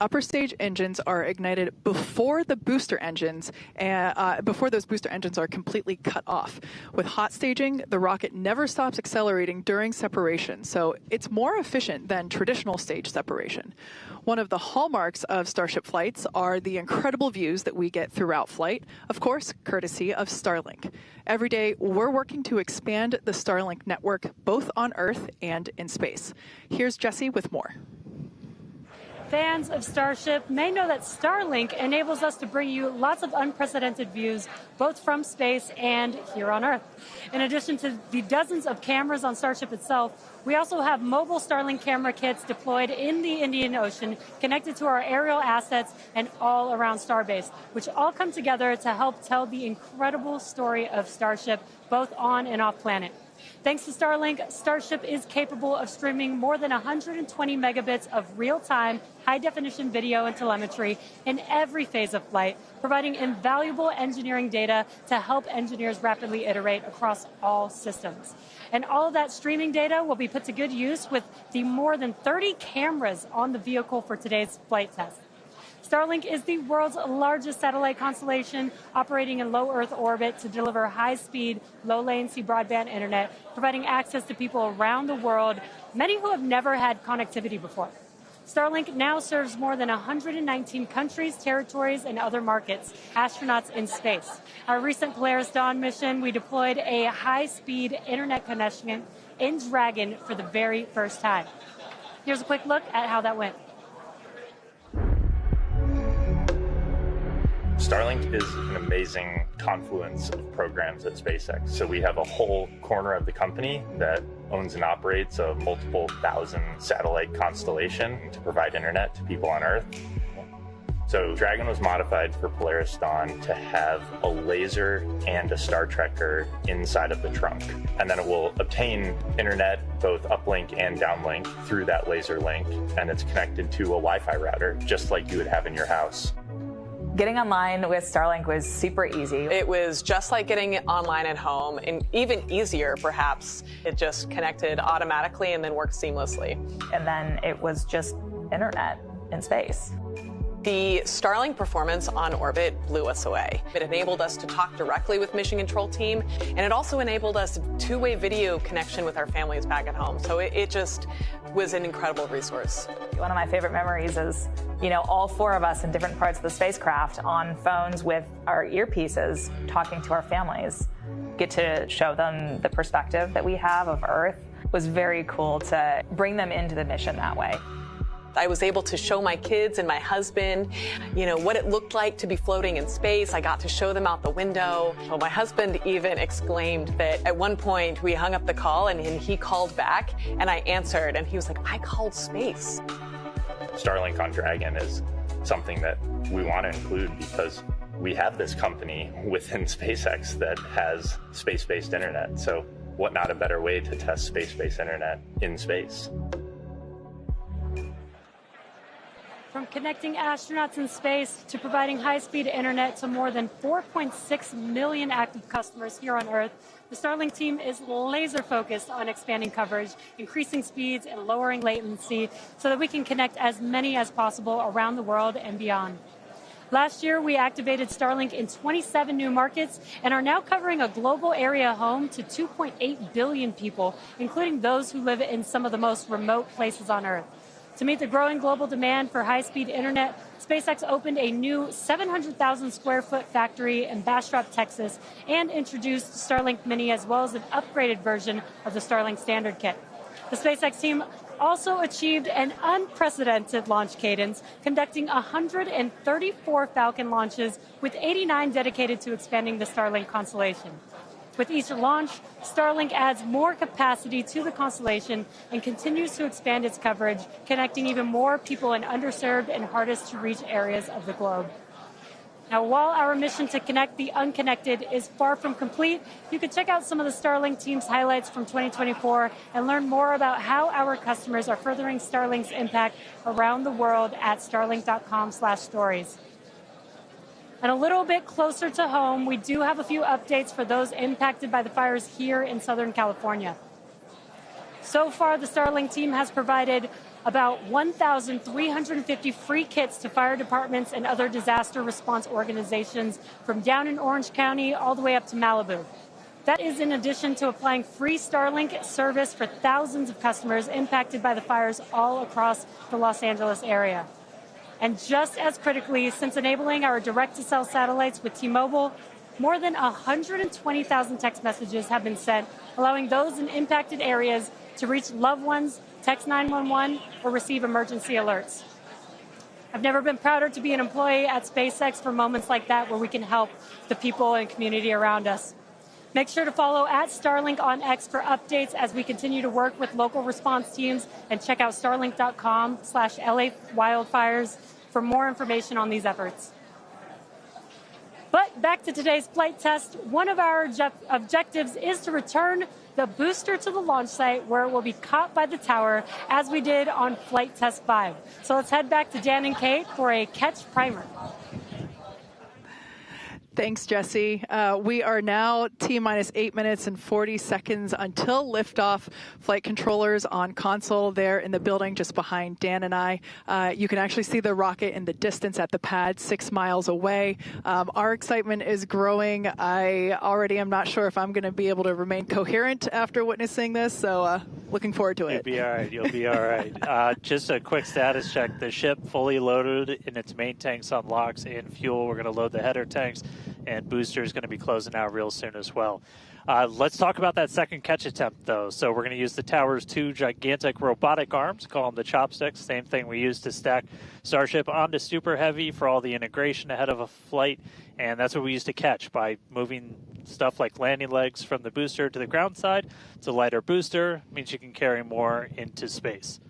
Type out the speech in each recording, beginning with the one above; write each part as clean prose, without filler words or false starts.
Upper stage engines are ignited before the booster engines, before those booster engines are completely cut off. With hot staging, the rocket never stops accelerating during separation, so it's more efficient than traditional stage separation. One of the hallmarks of Starship flights are the incredible views that we get throughout flight, of course, courtesy of Starlink. Every day, we're working to expand the Starlink network both on Earth and in space. Here's Jesse with more. Fans of Starship may know that Starlink enables us to bring you lots of unprecedented views, both from space and here on Earth. In addition to the dozens of cameras on Starship itself, we also have mobile Starlink camera kits deployed in the Indian Ocean, connected to our aerial assets and all around Starbase, which all come together to help tell the incredible story of Starship, both on and off planet. Thanks to Starlink, Starship is capable of streaming more than 120 megabits of real-time, high-definition video and telemetry in every phase of flight, providing invaluable engineering data to help engineers rapidly iterate across all systems. And all of that streaming data will be put to good use with the more than 30 cameras on the vehicle for today's flight test. Starlink is the world's largest satellite constellation, operating in low Earth orbit to deliver high-speed, low-latency broadband internet, providing access to people around the world, many who have never had connectivity before. Starlink now serves more than 119 countries, territories, and other markets, astronauts in space. Our recent Polaris Dawn mission, we deployed a high-speed internet connection in Dragon for the very first time. Here's a quick look at how that went. Starlink is an amazing confluence of programs at SpaceX. So we have a whole corner of the company that owns and operates a multiple thousand satellite constellation to provide internet to people on Earth. So Dragon was modified for Polaris Dawn to have a laser and a Star Trekker inside of the trunk. And then it will obtain internet, both uplink and downlink, through that laser link. And it's connected to a Wi-Fi router, just like you would have in your house. Getting online with Starlink was super easy. It was just like getting online at home, and even easier, perhaps. It just connected automatically and then worked seamlessly. And then it was just internet in space. The Starlink performance on orbit blew us away. It enabled us to talk directly with Mission Control Team, and it also enabled us two-way video connection with our families back at home. So it just was an incredible resource. One of my favorite memories is, all four of us in different parts of the spacecraft on phones with our earpieces talking to our families. Get to show them the perspective that we have of Earth. It was very cool to bring them into the mission that way. I was able to show my kids and my husband, what it looked like to be floating in space. I got to show them out the window. Well, my husband even exclaimed that at one point we hung up the call and he called back and I answered and he was like, I called space. Starlink on Dragon is something that we want to include because we have this company within SpaceX that has space-based internet. So what not a better way to test space-based internet in space? From connecting astronauts in space to providing high-speed internet to more than 4.6 million active customers here on Earth, the Starlink team is laser-focused on expanding coverage, increasing speeds, and lowering latency so that we can connect as many as possible around the world and beyond. Last year, we activated Starlink in 27 new markets and are now covering a global area home to 2.8 billion people, including those who live in some of the most remote places on Earth. To meet the growing global demand for high-speed internet, SpaceX opened a new 700,000 square foot factory in Bastrop, Texas, and introduced Starlink Mini as well as an upgraded version of the Starlink Standard Kit. The SpaceX team also achieved an unprecedented launch cadence, conducting 134 Falcon launches, with 89 dedicated to expanding the Starlink constellation. With each launch, Starlink adds more capacity to the constellation and continues to expand its coverage, connecting even more people in underserved and hardest to reach areas of the globe. Now, while our mission to connect the unconnected is far from complete, you can check out some of the Starlink team's highlights from 2024 and learn more about how our customers are furthering Starlink's impact around the world at starlink.com/stories. And a little bit closer to home, we do have a few updates for those impacted by the fires here in Southern California. So far, the Starlink team has provided about 1,350 free kits to fire departments and other disaster response organizations from down in Orange County all the way up to Malibu. That is in addition to applying free Starlink service for thousands of customers impacted by the fires all across the Los Angeles area. And just as critically, since enabling our direct-to-cell satellites with T-Mobile, more than 120,000 text messages have been sent, allowing those in impacted areas to reach loved ones, text 911, or receive emergency alerts. I've never been prouder to be an employee at SpaceX for moments like that where we can help the people and community around us. Make sure to follow @Starlink on X for updates as we continue to work with local response teams, and check out starlink.com/LA wildfires for more information on these efforts. But back to today's flight test. One of our objectives is to return the booster to the launch site where it will be caught by the tower as we did on Flight Test 5. So let's head back to Dan and Kate for a catch primer. Thanks, Jesse. We are now T-minus 8 minutes and 40 seconds until liftoff. Flight controllers on console there in the building just behind Dan and I. You can actually see the rocket in the distance at the pad 6 miles away. Our excitement is growing. I already am not sure if I'm going to be able to remain coherent after witnessing this, so looking forward to it. You'll be all right. You'll be all right. Just a quick status check. The ship fully loaded in its main tanks on LOX and fuel. We're going to load the header tanks, and booster is going to be closing out real soon as well. Let's talk about that second catch attempt, though. So we're going to use the tower's 2 gigantic robotic arms, call them the chopsticks, same thing we used to stack Starship onto Super Heavy for all the integration ahead of a flight, and that's what we used to catch by moving stuff like landing legs from the booster to the ground side. It's a lighter booster, means you can carry more into space.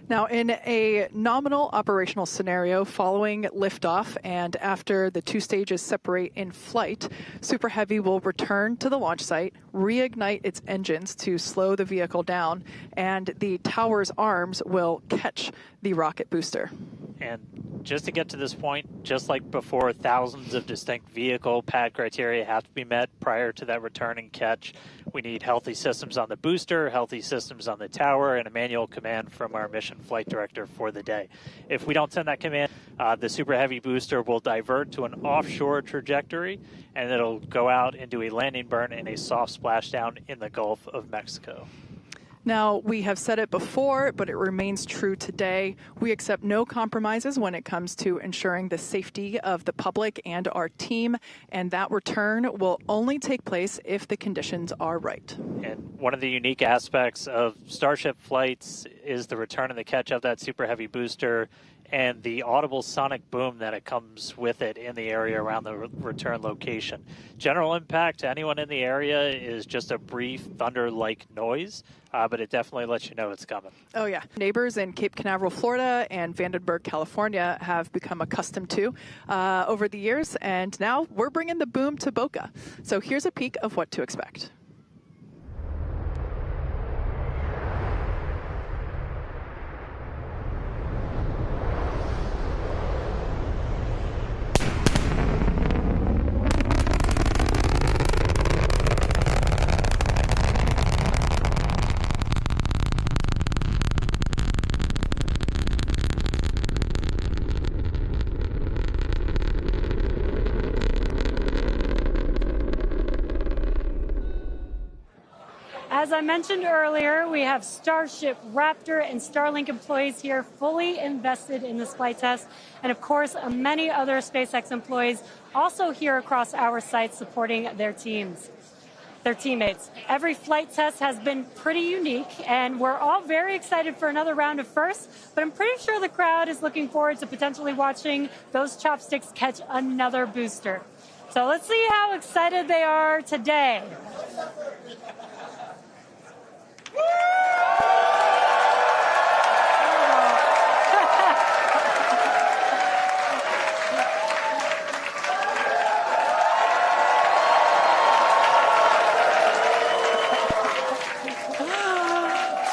Now, in a nominal operational scenario following liftoff and after the 2 stages separate in flight, Super Heavy will return to the launch site, reignite its engines to slow the vehicle down, and the tower's arms will catch the rocket booster. And just to get to this point, just like before, thousands of distinct vehicle pad criteria have to be met prior to that return and catch. We need healthy systems on the booster, healthy systems on the tower, and a manual command from our mission flight director for the day. If we don't send that command, the Super Heavy booster will divert to an offshore trajectory, and it'll go out and do a landing burn and a soft splashdown in the Gulf of Mexico. Now, we have said it before, but it remains true today. We accept no compromises when it comes to ensuring the safety of the public and our team, and that return will only take place if the conditions are right. And one of the unique aspects of Starship flights is the return and the catch of that Super Heavy booster and the audible sonic boom that it comes with it in the area around the return location. General impact to anyone in the area is just a brief thunder-like noise, but it definitely lets you know it's coming. Oh, yeah. Neighbors in Cape Canaveral, Florida, and Vandenberg, California have become accustomed to over the years, and now we're bringing the boom to Boca. So here's a peek of what to expect. As I mentioned earlier, we have Starship, Raptor, and Starlink employees here fully invested in this flight test. And of course, many other SpaceX employees also here across our site supporting their teams, their teammates. Every flight test has been pretty unique, and we're all very excited for another round of firsts, but I'm pretty sure the crowd is looking forward to potentially watching those chopsticks catch another booster. So let's see how excited they are today.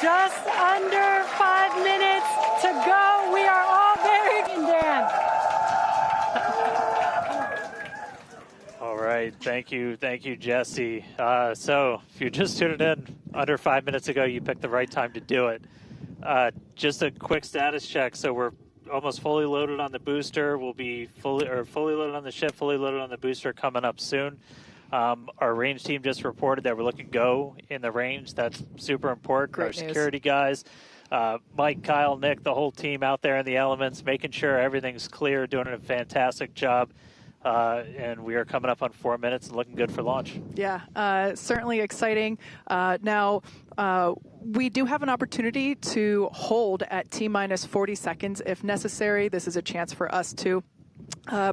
Just under 5 minutes to go. We are all very Dan. All right, thank you, Jesse. So if you're just tuning in, under 5 minutes ago, you picked the right time to do it. Just a quick status check. So we're almost fully loaded on the booster. We'll be fully loaded on the ship, fully loaded on the booster coming up soon. Our range team just reported that we're looking go in the range. That's super important. Great Our news. security guys, Mike, Kyle, Nick, the whole team out there in the elements, making sure everything's clear, doing a fantastic job. And we are coming up on 4 minutes and looking good for launch. Yeah, certainly exciting. Now, we do have an opportunity to hold at T-minus 40 seconds if necessary. This is a chance for us to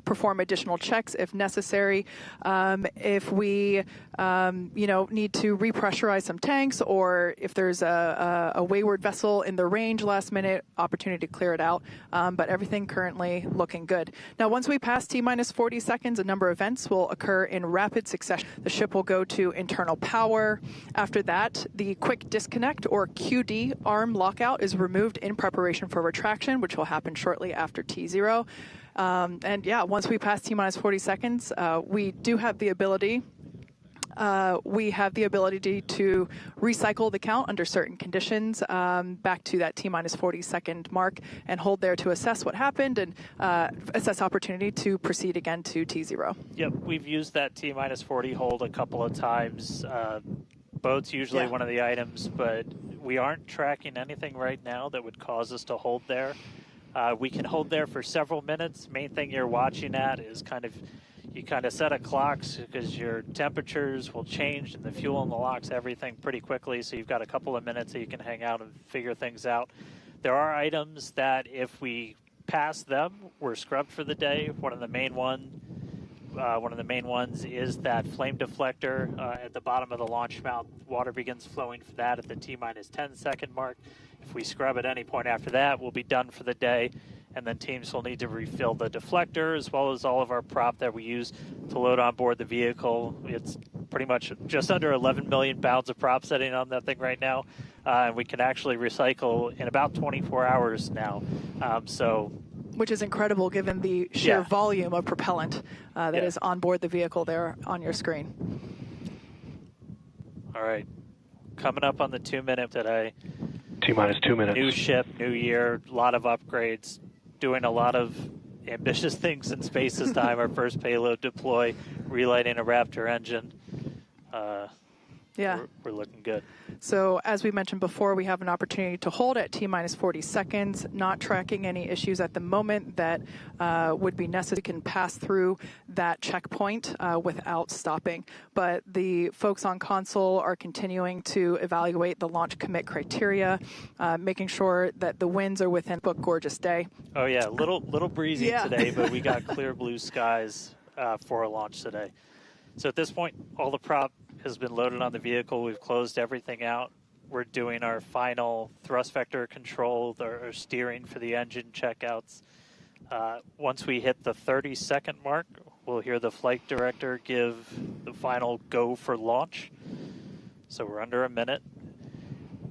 perform additional checks if necessary. If we, need to repressurize some tanks, or if there's a wayward vessel in the range last minute, opportunity to clear it out. But everything currently looking good. Now, once we pass T-minus 40 seconds, a number of events will occur in rapid succession. The ship will go to internal power. After that, the quick disconnect, or QD, arm lockout is removed in preparation for retraction, which will happen shortly after T0. Once we pass T-minus 40 seconds, we do have the ability. We have the ability to recycle the count under certain conditions back to that T-minus 40 second mark and hold there to assess what happened and assess opportunity to proceed again to T0. Yep, we've used that T-minus 40 hold a couple of times. Boat's usually one of the items, but we aren't tracking anything right now that would cause us to hold there. We can hold there for several minutes. Main thing you're watching at is you set a clocks because your temperatures will change and the fuel and the locks, everything pretty quickly. So you've got a couple of minutes that you can hang out and figure things out. There are items that if we pass them, we're scrubbed for the day. One of the main ones is that flame deflector at the bottom of the launch mount. Water begins flowing for that at the T-minus 10 second mark. If we scrub at any point after that, we'll be done for the day, and then teams will need to refill the deflector as well as all of our prop that we use to load on board the vehicle. It's pretty much just under 11 million pounds of prop sitting on that thing right now, and we can actually recycle in about 24 hours now. Which is incredible given the sheer volume of propellant that is on board the vehicle there on your screen. All right. Coming up on the 2 minute today. T-minus 2 minutes. New ship, new year, a lot of upgrades, doing a lot of ambitious things in space this time. Our first payload deploy, relighting a Raptor engine. We're looking good. So as we mentioned before, we have an opportunity to hold at T-minus 40 seconds, not tracking any issues at the moment that would be necessary. We can pass through that checkpoint without stopping. But the folks on console are continuing to evaluate the launch commit criteria, making sure that the winds are within. Book gorgeous day. Oh yeah, little breezy today, but we got clear blue skies for a launch today. So at this point, all the prop has been loaded on the vehicle. We've closed everything out. We're doing our final thrust vector control, our steering for the engine checkouts. Once we hit the 30-second mark, we'll hear the flight director give the final go for launch. So we're under a minute.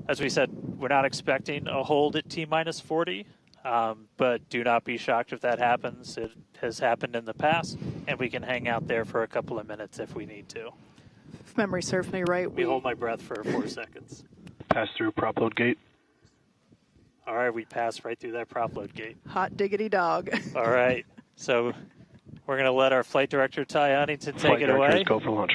As we said, we're not expecting a hold at T-minus 40, but do not be shocked if that happens. It has happened in the past, and we can hang out there for a couple of minutes if we need to. If memory serves me right, we hold my breath for 4 seconds. Pass through prop load gate. All right, we passed right through that prop load gate. Hot diggity dog. All right, so we're going to let our flight director, Ty Huntington, take it away. Go for launch.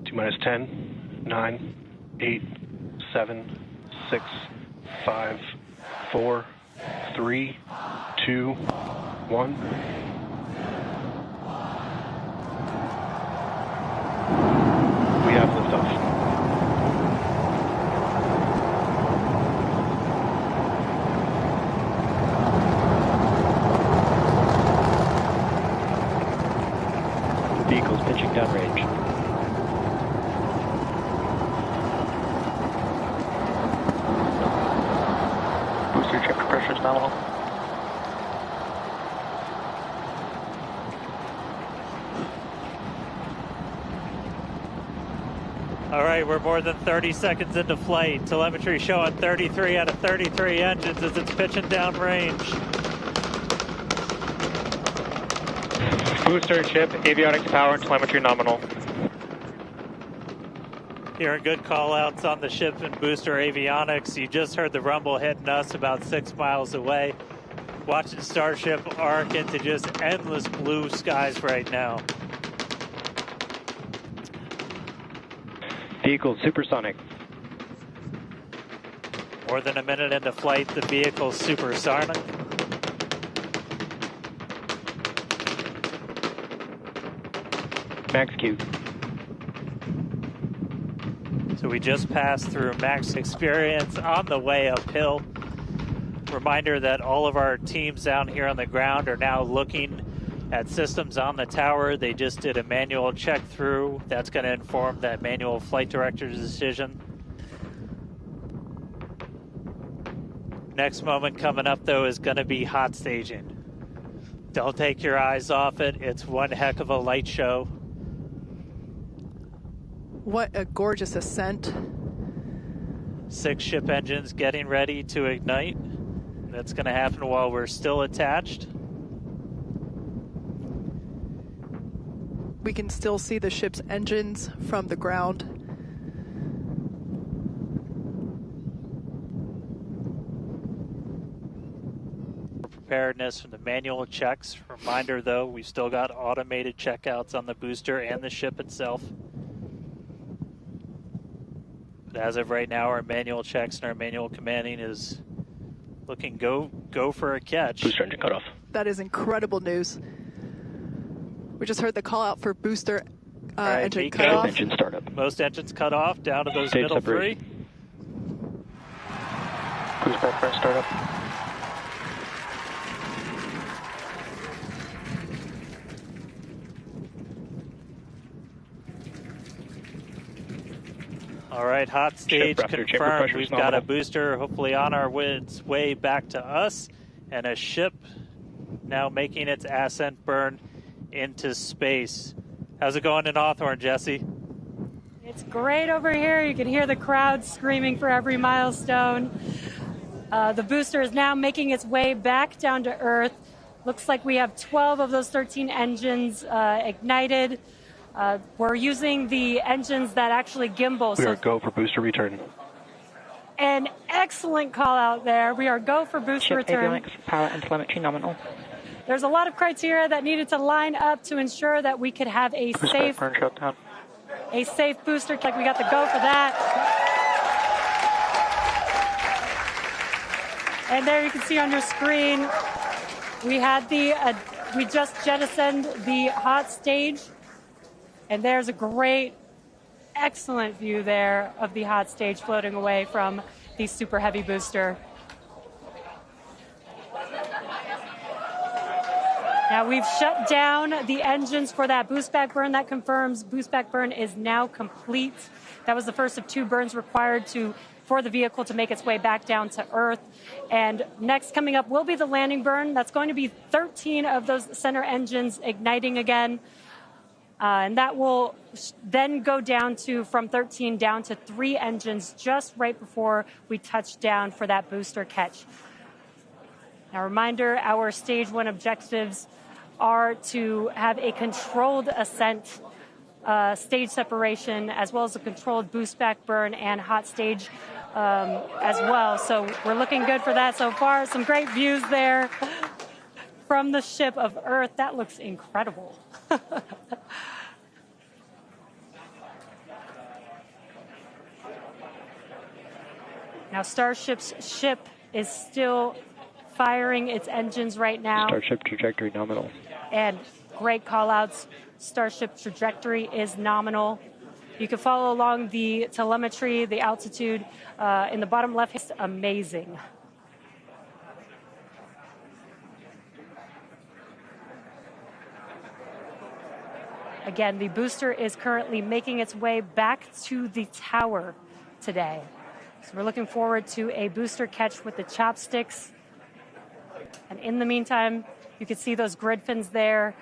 T-minus 10, 9, 8, 7, 6, 5, 4, 3, 2, 1. We have liftoff. Vehicle's pitching downrange. Pressure's nominal. All right, we're more than 30 seconds into flight. Telemetry showing 33 out of 33 engines as it's pitching downrange. Booster, ship, avionics, power, and telemetry nominal. Hearing good call-outs on the ship and booster avionics. You just heard the rumble hitting us about 6 miles away. Watching Starship arc into just endless blue skies right now. Vehicle supersonic. More than a minute into flight, the vehicle's supersonic. Max Q. So we just passed through max experience on the way uphill. Reminder that all of our teams down here on the ground are now looking at systems on the tower. They just did a manual check through. That's going to inform that manual flight director's decision. Next moment coming up, though, is going to be hot staging. Don't take your eyes off it. It's one heck of a light show. What a gorgeous ascent. 6 ship engines getting ready to ignite. That's going to happen while we're still attached. We can still see the ship's engines from the ground. Preparedness from the manual checks. Reminder though, we've still got automated checkouts on the booster and the ship itself. But as of right now, our manual checks and our manual commanding is looking go for a catch. Booster engine cutoff. That is incredible news. We just heard the call out for booster engine cutoff. Engine startup. Most engines cut off, down to those Stage middle separation. 3. Cruise press startup. All right, hot stage confirmed. We've got a booster hopefully on our way back to us, and a ship now making its ascent burn into space. How's it going in Hawthorne, Jesse? It's great over here. You can hear the crowd screaming for every milestone. The booster is now making its way back down to Earth. Looks like we have 12 of those 13 engines ignited. We're using the engines that actually gimbal. We are go for booster return. An excellent call out there. We are go for booster return. Avionics, power, and telemetry nominal. There's a lot of criteria that needed to line up to ensure that we could have a safe booster. Like we got the go for that. And there you can see on your screen, we had we just jettisoned the hot stage. And there's a great, excellent view there of the hot stage floating away from the super heavy booster. Now we've shut down the engines for that boost back burn. That confirms boost back burn is now complete. That was the first of 2 burns required for the vehicle to make its way back down to Earth. And next coming up will be the landing burn. That's going to be 13 of those center engines igniting again. And that will then go down from 13 down to 3 engines just right before we touch down for that booster catch. Now, reminder, our stage 1 objectives are to have a controlled ascent, stage separation, as well as a controlled boost back burn and hot stage as well. So we're looking good for that so far. Some great views there from the ship of Earth. That looks incredible. Now, Starship's ship is still firing its engines right now. Starship trajectory nominal. And great call-outs. Starship trajectory is nominal. You can follow along the telemetry, the altitude in the bottom left. It's amazing. Again, the booster is currently making its way back to the tower today. So we're looking forward to a booster catch with the chopsticks. And in the meantime, you can see those grid fins there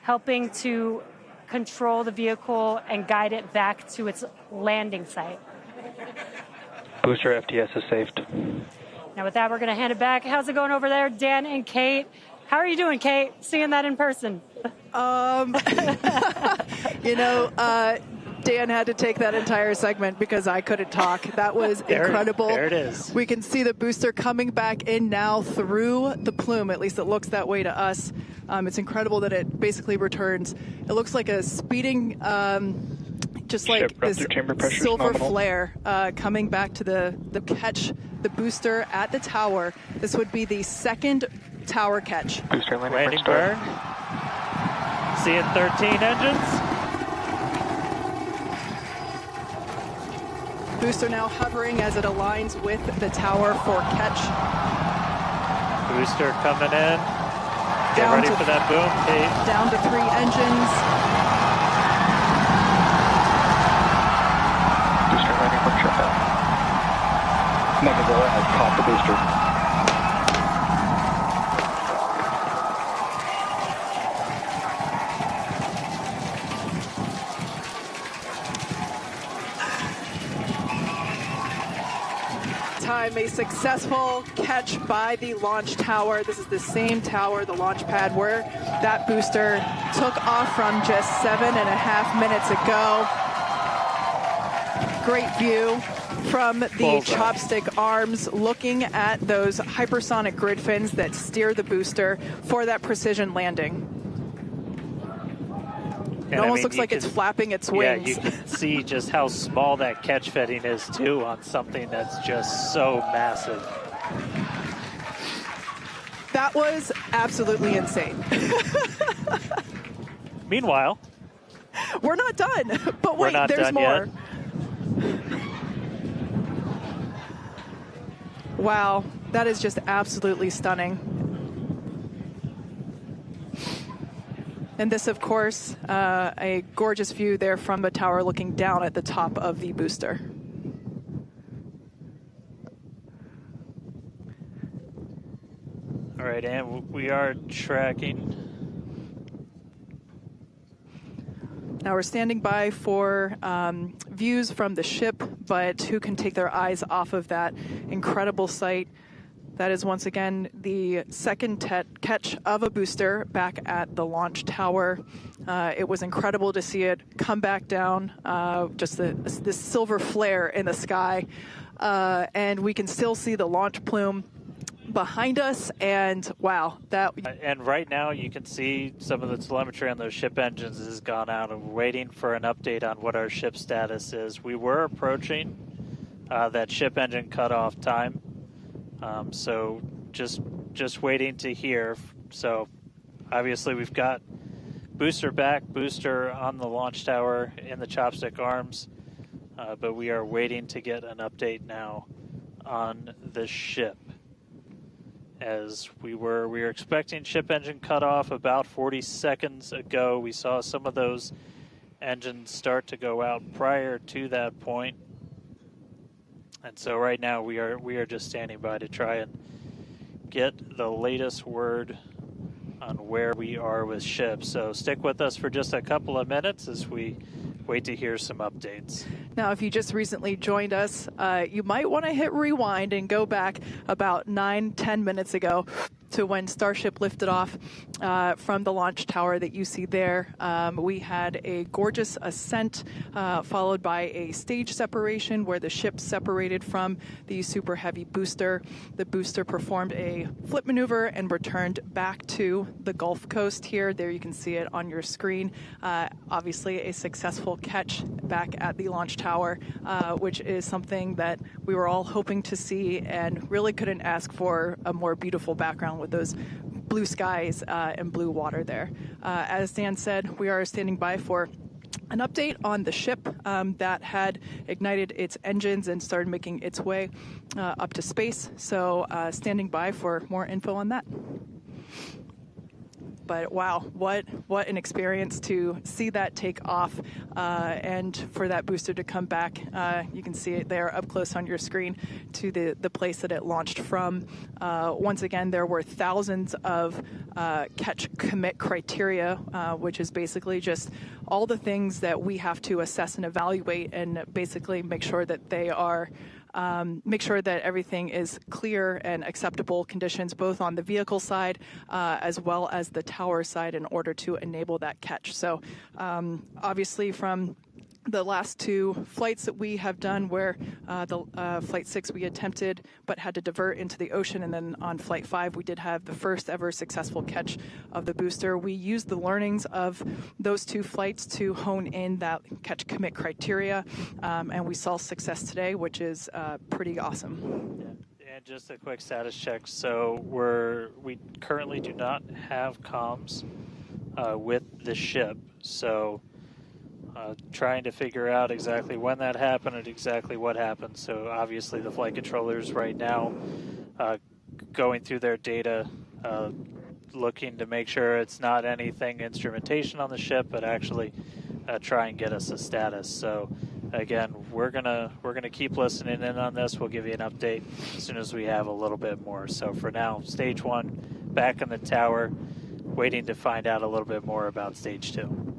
helping to control the vehicle and guide it back to its landing site. Booster FTS is saved. Now with that, we're going to hand it back. How's it going over there, Dan and Kate? How are you doing, Kate, seeing that in person? Dan had to take that entire segment because I couldn't talk. That was incredible. There it is. We can see the booster coming back in now through the plume. At least it looks that way to us. It's incredible that it basically returns. It looks like a speeding, just like this silver flare coming back to the catch, the booster at the tower. This would be the second tower catch. Booster landing burn. Seeing 13 engines. Booster now hovering as it aligns with the tower for catch. Booster coming in. Get ready for that boom, Kate. Down to 3 engines. Booster landing from shutdown. Megazilla has caught the booster. A successful catch by the launch tower. This is the same tower, the launch pad, where that booster took off from just 7.5 minutes ago. Great view from the chopstick arms, looking at those hypersonic grid fins that steer the booster for that precision landing. It almost looks like it's flapping its wings. Yeah, you can see just how small that catch fitting is, too, on something that's just so massive. That was absolutely insane. Meanwhile, we're not done, but wait, there's more. Wow, that is just absolutely stunning. And this, of course, a gorgeous view there from the tower looking down at the top of the booster. All right, and we are tracking. Now we're standing by for views from the ship, but who can take their eyes off of that incredible sight? That is once again the second catch of a booster back at the launch tower. It was incredible to see it come back down, just this silver flare in the sky. And we can still see the launch plume behind us, and wow, that. And right now you can see some of the telemetry on those ship engines has gone out, and we're waiting for an update on what our ship status is. We were approaching that ship engine cutoff time. So just waiting to hear. So obviously we've got booster back, booster on the launch tower in the chopstick arms, but we are waiting to get an update now on the ship. As we were expecting ship engine cutoff about 40 seconds ago. We saw some of those engines start to go out prior to that point. And so right now we are just standing by to try and get the latest word on where we are with ships. So stick with us for just a couple of minutes as we wait to hear some updates. Now, if you just recently joined us, you might want to hit rewind and go back about 9-10 minutes ago to when Starship lifted off from the launch tower that you see there. We had a gorgeous ascent followed by a stage separation where the ship separated from the super heavy booster. The booster performed a flip maneuver and returned back to the Gulf Coast here. There you can see it on your screen. Obviously a successful catch back at the launch tower, which is something that we were all hoping to see and really couldn't ask for a more beautiful background with those blue skies and blue water there. As Dan said, we are standing by for an update on the ship that had ignited its engines and started making its way up to space. So standing by for more info on that. But wow, what an experience to see that take off and for that booster to come back. You can see it there up close on your screen to the place that it launched from. Once again, there were thousands of catch commit criteria, which is basically just all the things that we have to assess and evaluate and basically make sure that they are make sure that everything is clear and acceptable conditions, both on the vehicle side as well as the tower side, in order to enable that catch. So obviously from the last two flights that we have done, where the Flight 6 we attempted but had to divert into the ocean, and then on Flight 5 we did have the first ever successful catch of the booster. We used the learnings of those two flights to hone in that catch commit criteria, and we saw success today, which is pretty awesome. And just a quick status check. So we currently do not have comms with the ship, so trying to figure out exactly when that happened and exactly what happened. So obviously the flight controllers right now going through their data, looking to make sure it's not anything instrumentation on the ship, but actually try and get us a status. So again, we're gonna keep listening in on this. We'll give you an update as soon as we have a little bit more. So for now, stage 1 back in the tower, waiting to find out a little bit more about stage 2.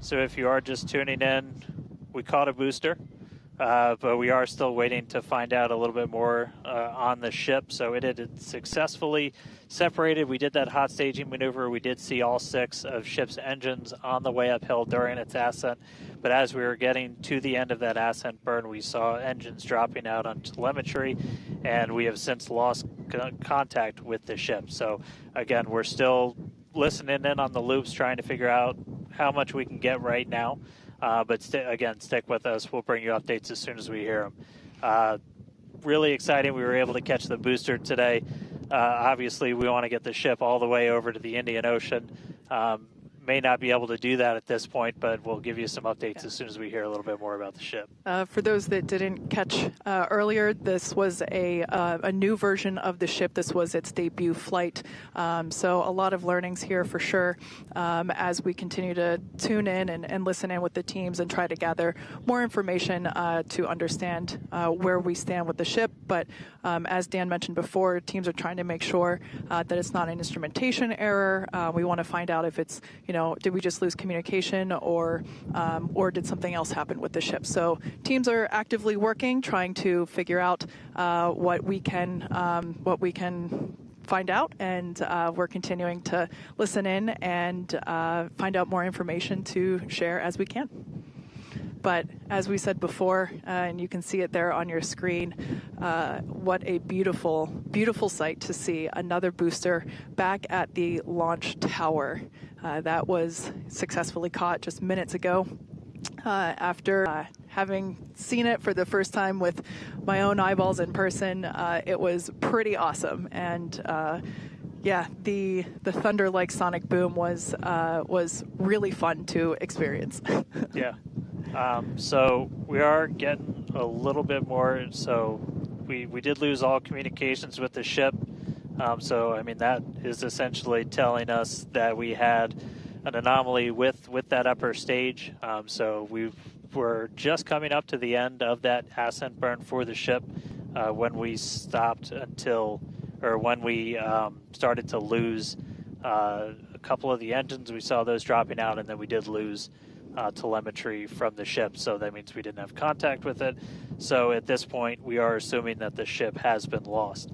So if you are just tuning in, we caught a booster, but we are still waiting to find out a little bit more on the ship. So it had successfully separated. We did that hot staging maneuver. We did see all 6 of ship's engines on the way uphill during its ascent. But as we were getting to the end of that ascent burn, we saw engines dropping out on telemetry, and we have since lost contact with the ship. So again, we're still listening in on the loops, trying to figure out how much we can get right now. But again, stick with us. We'll bring you updates as soon as we hear them. Really exciting. We were able to catch the booster today. Obviously, we want to get the ship all the way over to the Indian Ocean. May not be able to do that at this point, but we'll give you some updates as soon as we hear a little bit more about the ship. For those that didn't catch earlier, this was a new version of the ship. This was its debut flight. So a lot of learnings here for sure as we continue to tune in and listen in with the teams and try to gather more information to understand where we stand with the ship. But as Dan mentioned before, teams are trying to make sure that it's not an instrumentation error. We want to find out if it's, did we just lose communication or did something else happen with the ship? So teams are actively working, trying to figure out what we can find out, and we're continuing to listen in and find out more information to share as we can. But as we said before, and you can see it there on your screen, what a beautiful, beautiful sight to see another booster back at the launch tower. That was successfully caught just minutes ago. After having seen it for the first time with my own eyeballs in person, it was pretty awesome. And yeah, the thunder-like sonic boom was really fun to experience. Yeah. So we are getting a little bit more. So we did lose all communications with the ship. So I mean, that is essentially telling us that we had an anomaly with that upper stage. So we were just coming up to the end of that ascent burn for the ship when we stopped when we started to lose A couple of the engines, we saw those dropping out, and then we did lose telemetry from the ship, so that means we didn't have contact with it. So at this point, we are assuming that the ship has been lost.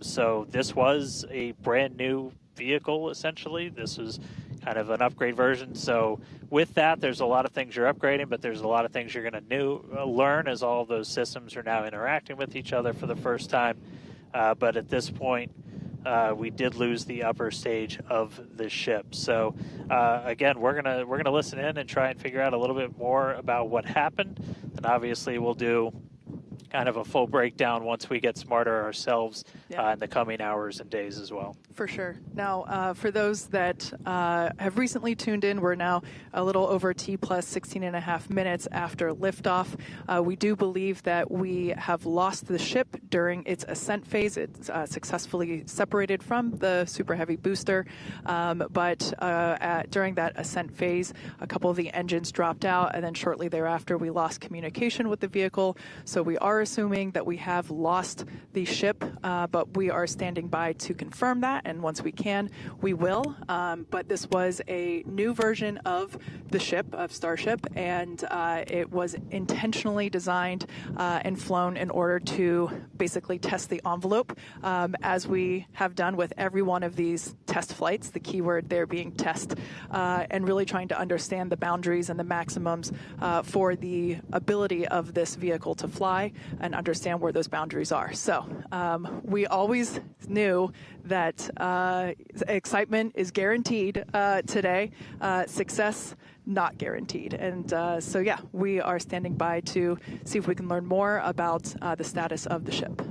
So this was a brand new vehicle, essentially. This was kind of an upgrade version. So with that, there's a lot of things you're upgrading, but there's a lot of things you're going to learn as all of those systems are now interacting with each other for the first time. But at this point, we did lose the upper stage of the ship. So again, we're gonna listen in and try and figure out a little bit more about what happened. And obviously, we'll do kind of a full breakdown once we get smarter ourselves in the coming hours and days as well. For sure. Now, for those that have recently tuned in, we're now a little over T plus 16 and a half minutes after liftoff. We do believe that we have lost the ship during its ascent phase. It's successfully separated from the Super Heavy booster, but during that ascent phase, a couple of the engines dropped out, and then shortly thereafter, we lost communication with the vehicle. So we are assuming that we have lost the ship, but we are standing by to confirm that, and once we can, we will. But this was a new version of the ship, of Starship, and it was intentionally designed and flown in order to basically test the envelope, as we have done with every one of these test flights, the keyword there being test, and really trying to understand the boundaries and the maximums for the ability of this vehicle to fly and understand where those boundaries are. So we always knew that excitement is guaranteed today, success not guaranteed. And so, yeah, we are standing by to see if we can learn more about the status of the ship.